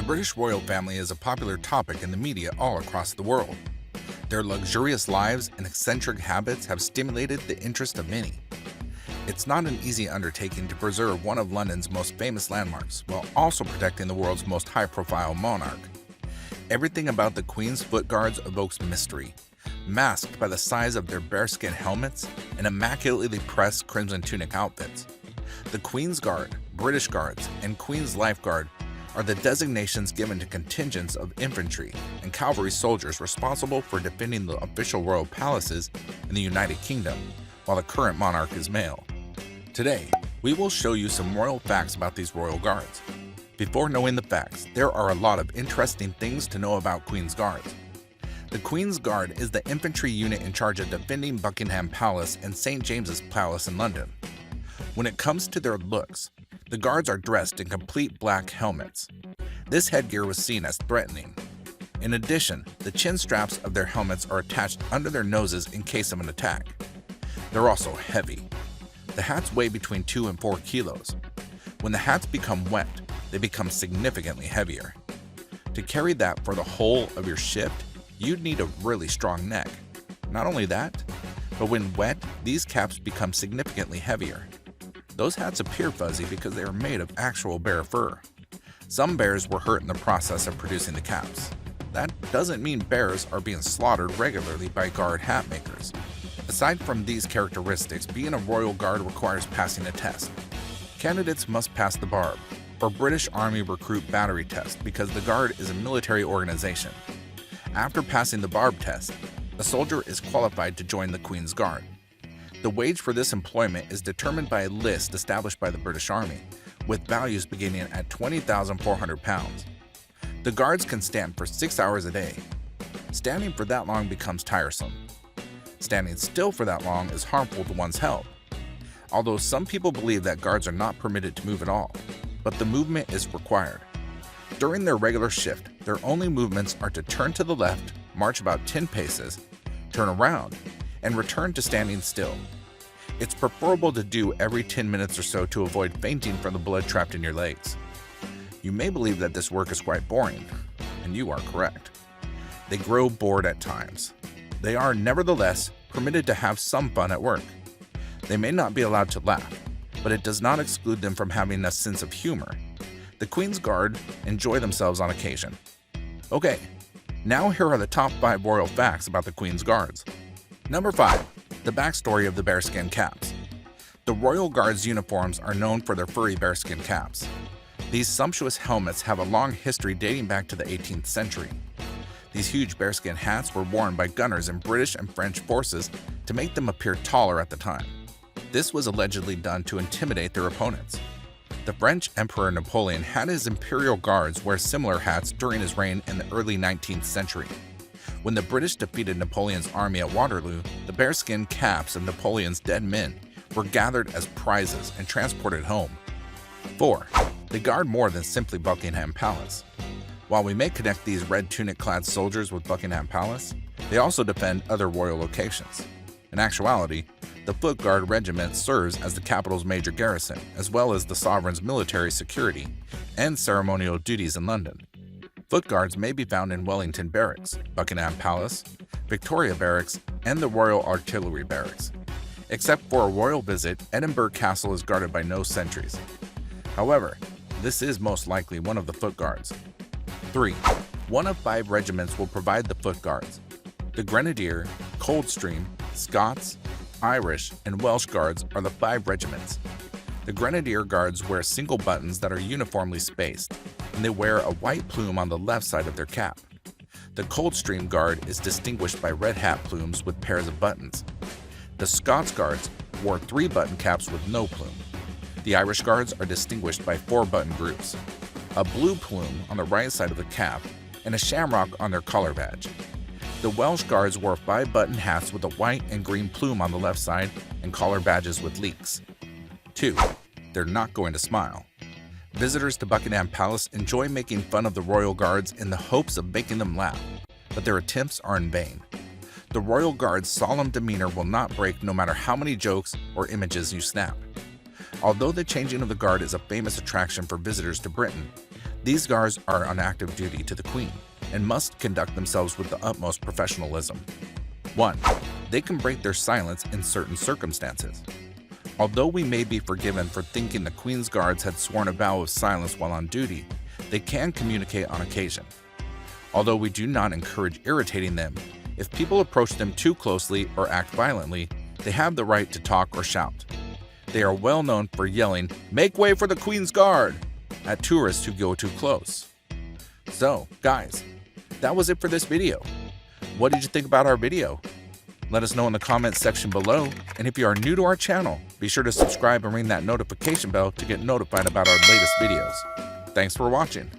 British royal family is a popular topic in the media all across the world. Their luxurious lives and eccentric habits have stimulated the interest of many. It's not an easy undertaking to preserve one of London's most famous landmarks while also protecting the world's most high-profile monarch. Everything about the Queen's foot guards evokes mystery, masked by the size of their bearskin helmets and immaculately pressed crimson tunic outfits. The Queen's Guard, British Guards, and Queen's Life Guard are the designations given to contingents of infantry and cavalry soldiers responsible for defending the official royal palaces in the United Kingdom, while the current monarch is male. Today, we will show you some royal facts about these royal guards. Before knowing the facts, there are a lot of interesting things to know about Queen's Guards. The Queen's Guard is the infantry unit in charge of defending Buckingham Palace and St. James's Palace in London. When it comes to their looks, the guards are dressed in complete black helmets. This headgear was seen as threatening. In addition, the chin straps of their helmets are attached under their noses in case of an attack. They're also heavy. The hats weigh between 2 and 4 kilos. When the hats become wet, they become significantly heavier. To carry that for the whole of your shift, you'd need a really strong neck. Not only that, but when wet, these caps become significantly heavier. Those hats appear fuzzy because they are made of actual bear fur. Some bears were hurt in the process of producing the caps. That doesn't mean bears are being slaughtered regularly by guard hat makers. Aside from these characteristics, being a royal guard requires passing a test. Candidates must pass the BARB, or British Army Recruit Battery Test, because the Guard is a military organization. After passing the BARB test, a soldier is qualified to join the Queen's Guard. The wage for this employment is determined by a list established by the British Army, with values beginning at £20,400. The guards can stand for 6 hours a day. Standing for that long becomes tiresome. Standing still for that long is harmful to one's health. Although some people believe that guards are not permitted to move at all, but the movement is required. During their regular shift, their only movements are to turn to the left, march about 10 paces, turn around, and return to standing still. It's preferable to do every 10 minutes or so to avoid fainting from the blood trapped in your legs. You may believe that this work is quite boring, and you are correct. They grow bored at times. They are nevertheless permitted to have some fun at work. They may not be allowed to laugh, but it does not exclude them from having a sense of humor. The Queen's Guard enjoy themselves on occasion. Okay, now here are the top 5 royal facts about the Queen's Guards. Number 5. The backstory of the bearskin caps. The Royal Guard's uniforms are known for their furry bearskin caps. These sumptuous helmets have a long history dating back to the 18th century. These huge bearskin hats were worn by gunners in British and French forces to make them appear taller at the time. This was allegedly done to intimidate their opponents. The French Emperor Napoleon had his imperial guards wear similar hats during his reign in the early 19th century. When the British defeated Napoleon's army at Waterloo, the bearskin caps of Napoleon's dead men were gathered as prizes and transported home. 4. They guard more than simply Buckingham Palace. While we may connect these red tunic-clad soldiers with Buckingham Palace, they also defend other royal locations. In actuality, the Foot Guard Regiment serves as the capital's major garrison, as well as the sovereign's military security and ceremonial duties in London. Foot Guards may be found in Wellington Barracks, Buckingham Palace, Victoria Barracks, and the Royal Artillery Barracks. Except for a royal visit, Edinburgh Castle is guarded by no sentries. However, this is most likely one of the Foot Guards. 3. 1 of 5 regiments will provide the Foot Guards. The Grenadier, Coldstream, Scots, Irish, and Welsh Guards are the 5 regiments. The Grenadier Guards wear single buttons that are uniformly spaced, and they wear a white plume on the left side of their cap. The Coldstream Guard is distinguished by red hat plumes with pairs of buttons. The Scots Guards wore 3-button caps with no plume. The Irish Guards are distinguished by 4-button groups, a blue plume on the right side of the cap, and a shamrock on their collar badge. The Welsh Guards wore 5-button hats with a white and green plume on the left side and collar badges with leeks. 2. They're not going to smile. Visitors to Buckingham Palace enjoy making fun of the Royal Guards in the hopes of making them laugh, but their attempts are in vain. The Royal Guard's solemn demeanor will not break no matter how many jokes or images you snap. Although the changing of the guard is a famous attraction for visitors to Britain, These guards are on active duty to the Queen and must conduct themselves with the utmost professionalism. 1. They can break their silence in certain circumstances. Although we may be forgiven for thinking the Queen's guards had sworn a vow of silence while on duty, they can communicate on occasion. Although we do not encourage irritating them, if people approach them too closely or act violently, they have the right to talk or shout. They are well known for yelling, "Make way for the Queen's Guard!" at tourists who go too close. So, guys, that was it for this video. What did you think about our video? Let us know in the comments section below, and if you are new to our channel, be sure to subscribe and ring that notification bell to get notified about our latest videos. Thanks for watching.